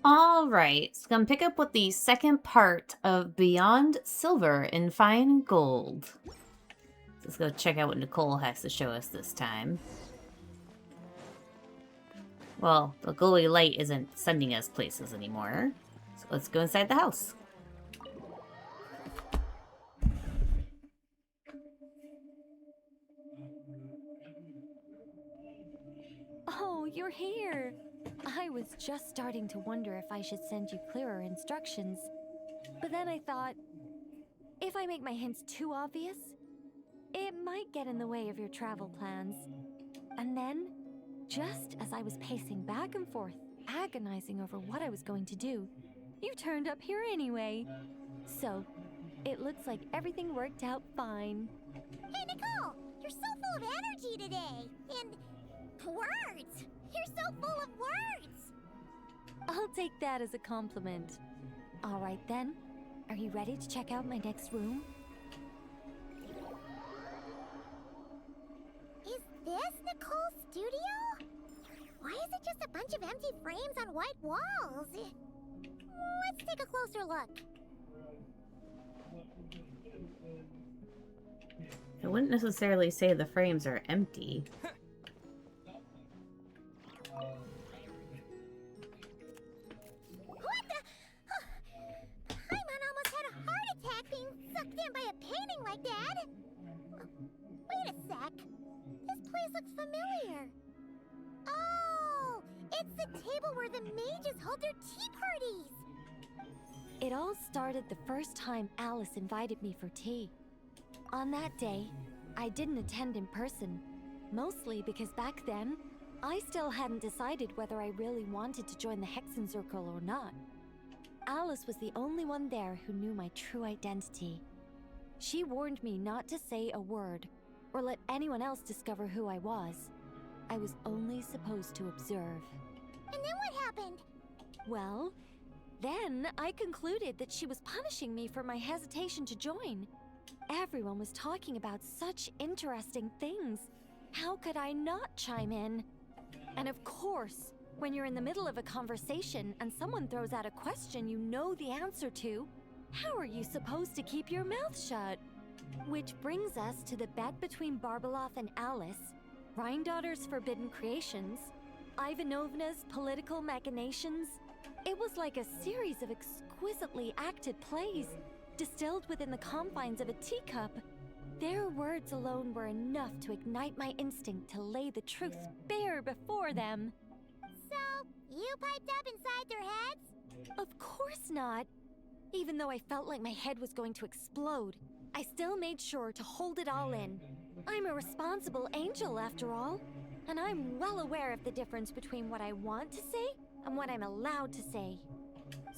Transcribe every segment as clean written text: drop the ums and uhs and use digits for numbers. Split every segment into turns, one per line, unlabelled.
All right, so gonna pick up with the second part of Beyond Silver and Fine Gold. Let's go check out what Nicole has to show us this time. Well, the glowy light isn't sending us places anymore, so let's go inside the house.
Oh, you're here! I was just starting to wonder if I should send you clearer instructions. But then I thought, if I make my hints too obvious, it might get in the way of your travel plans. And then, just as I was pacing back and forth, agonizing over what I was going to do, you turned up here anyway. So, it looks like everything worked out fine.
Hey, Nicole! You're so full of energy today! And words! You're so full of words!
I'll take that as a compliment. All right then, are you ready to check out my next room?
Is this Nicole's studio? Why is it just a bunch of empty frames on white walls? Let's take a closer look.
I wouldn't necessarily say the frames are empty.
What the? Paimon almost had a heart attack being sucked in by a painting like that. Wait a sec. This place looks familiar. Oh, it's the table where the mages hold their tea parties.
It all started the first time Alice invited me for tea. On that day, I didn't attend in person, mostly because back then, I still hadn't decided whether I really wanted to join the Hexen Circle or not. Alice was the only one there who knew my true identity. She warned me not to say a word, or let anyone else discover who I was. I was only supposed to observe.
And then what happened?
Well, then I concluded that she was punishing me for my hesitation to join. Everyone was talking about such interesting things. How could I not chime in? And of course, when you're in the middle of a conversation and someone throws out a question you know the answer to, how are you supposed to keep your mouth shut? Which brings us to the bet between Barbeloth and Alice, Rhindaughter's forbidden creations, Ivanovna's political machinations. It was like a series of exquisitely acted plays, distilled within the confines of a teacup. Their words alone were enough to ignite my instinct to lay the truth bare before them.
So, you piped up inside their heads?
Of course not. Even though I felt like my head was going to explode, I still made sure to hold it all in. I'm a responsible angel, after all, and I'm well aware of the difference between what I want to say and what I'm allowed to say.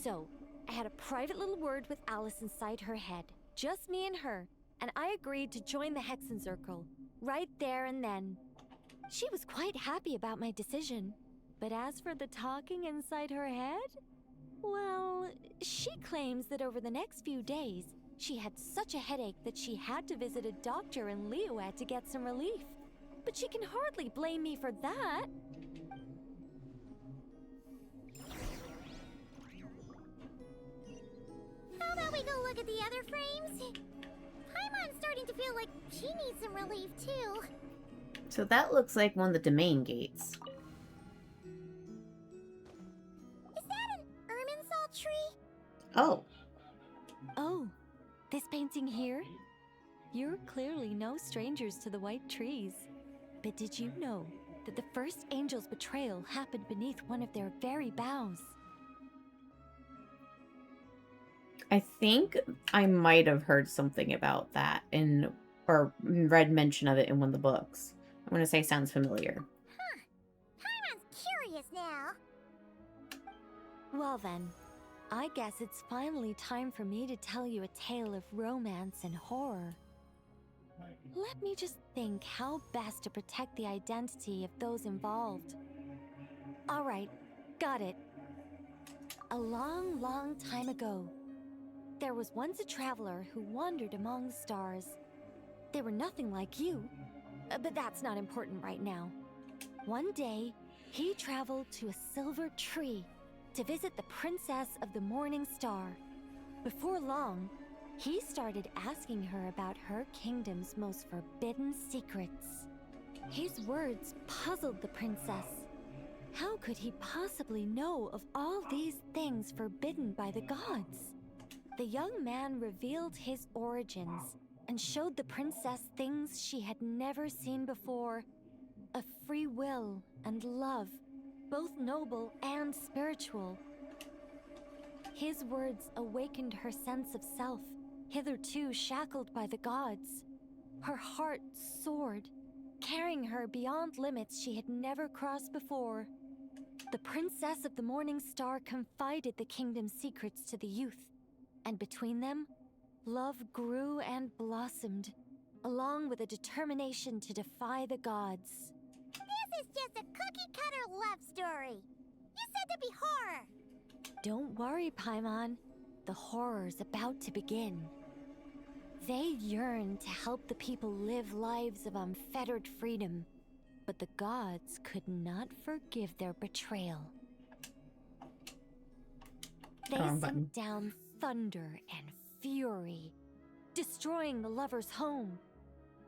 So, I had a private little word with Alice inside her head, just me and her, and I agreed to join the Hexen Circle, right there and then. She was quite happy about my decision, but as for the talking inside her head, well, she claims that over the next few days, she had such a headache that she had to visit a doctor in Liyue to get some relief. But she can hardly blame me for that.
How about we go look at the other frames? Paimon's starting to feel like she needs some relief too.
So that looks like one of the domain gates.
Is that an Irminsul tree?
Oh.
Oh, this painting here? You're clearly no strangers to the white trees. But did you know that the first angel's betrayal happened beneath one of their very boughs?
I think I might have heard something about that or read mention of it in one of the books. I'm going to say sounds familiar.
Huh. Paimon's curious now.
Well then, I guess it's finally time for me to tell you a tale of romance and horror. Let me just think how best to protect the identity of those involved. Alright, got it. A long, long time ago, there was once a traveler who wandered among the stars. They were nothing like you, but that's not important right now. One day, he traveled to a silver tree to visit the Princess of the Morning Star. Before long, he started asking her about her kingdom's most forbidden secrets. His words puzzled the princess. How could he possibly know of all these things forbidden by the gods? The young man revealed his origins and showed the princess things she had never seen before. A free will and love, both noble and spiritual. His words awakened her sense of self, hitherto shackled by the gods. Her heart soared, carrying her beyond limits she had never crossed before. The Princess of the Morning Star confided the kingdom's secrets to the youth, and between them, love grew and blossomed, along with a determination to defy the gods.
This is just a cookie-cutter love story. You said there'd be horror.
Don't worry, Paimon. The horror's about to begin. They yearn to help the people live lives of unfettered freedom, but the gods could not forgive their betrayal. They sent down thunder and fury, destroying the lovers' home.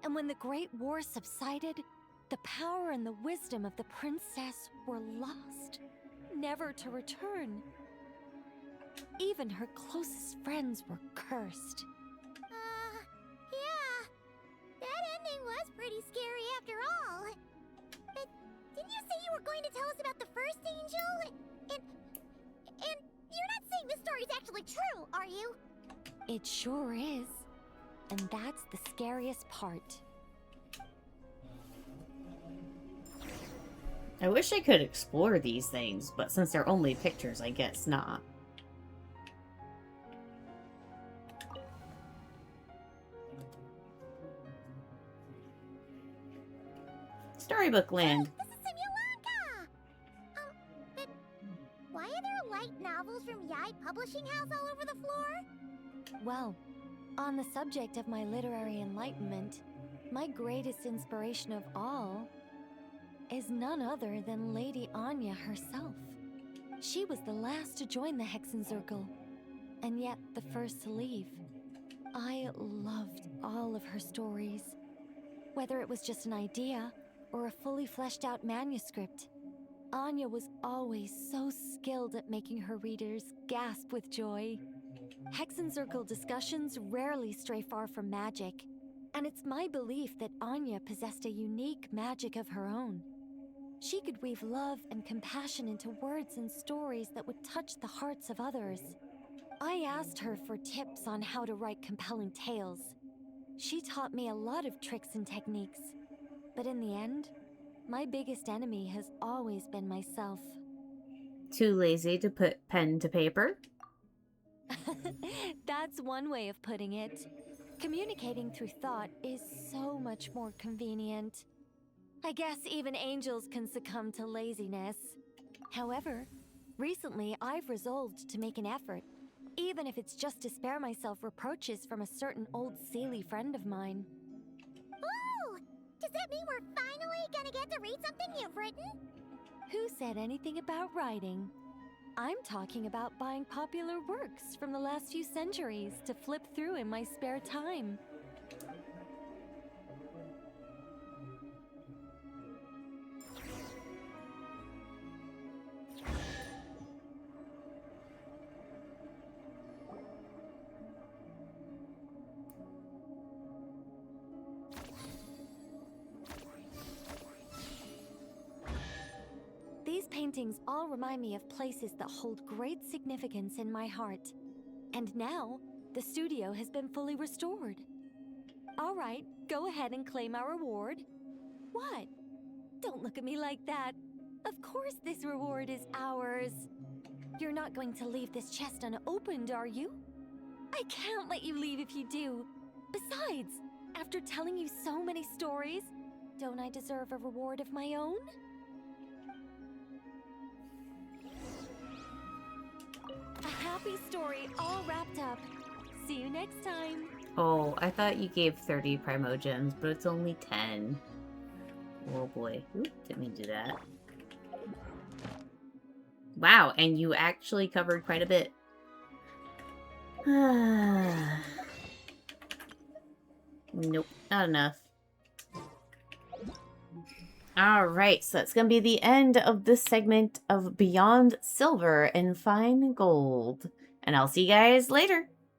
And when the Great War subsided, the power and the wisdom of the princess were lost, never to return. Even her closest friends were cursed.
Yeah. That ending was pretty scary after all. But didn't you say you were going to tell us about the first angel? And you're not saying this story's actually true, are you?
It sure is. And that's the scariest part.
I wish I could explore these things, but since they're only pictures, I guess not. Storybook Land.
Hey, this is Simulanka! But why are there light novels from Yai Publishing House all over the floor?
Well, on the subject of my literary enlightenment, my greatest inspiration of all is none other than Lady Anya herself. She was the last to join the Hexenzirkel, and yet the first to leave. I loved all of her stories, whether it was just an idea or a fully fleshed out manuscript. Anya was always so skilled at making her readers gasp with joy. Hexenzirkel discussions rarely stray far from magic, and it's my belief that Anya possessed a unique magic of her own. She could weave love and compassion into words and stories that would touch the hearts of others. I asked her for tips on how to write compelling tales. She taught me a lot of tricks and techniques, but in the end, my biggest enemy has always been myself.
Too lazy to put pen to paper?
That's one way of putting it. Communicating through thought is so much more convenient. I guess even angels can succumb to laziness. However, recently I've resolved to make an effort, even if it's just to spare myself reproaches from a certain old Seelie friend of mine.
Ooh! Does that mean we're finally gonna get to read something you've written?
Who said anything about writing? I'm talking about buying popular works from the last few centuries to flip through in my spare time. These paintings all remind me of places that hold great significance in my heart. And now, the studio has been fully restored. All right, go ahead and claim our reward. What? Don't look at me like that. Of course this reward is ours. You're not going to leave this chest unopened, are you? I can't let you leave if you do. Besides, after telling you so many stories, don't I deserve a reward of my own? A happy story all wrapped up. See you next time.
Oh, I thought you gave 30 Primogems, but it's only 10. Oh boy. Oop, didn't mean to do that. Wow, and you actually covered quite a bit. Nope, not enough. Alright, so that's going to be the end of this segment of Beyond Silver and Fine Gold. And I'll see you guys later.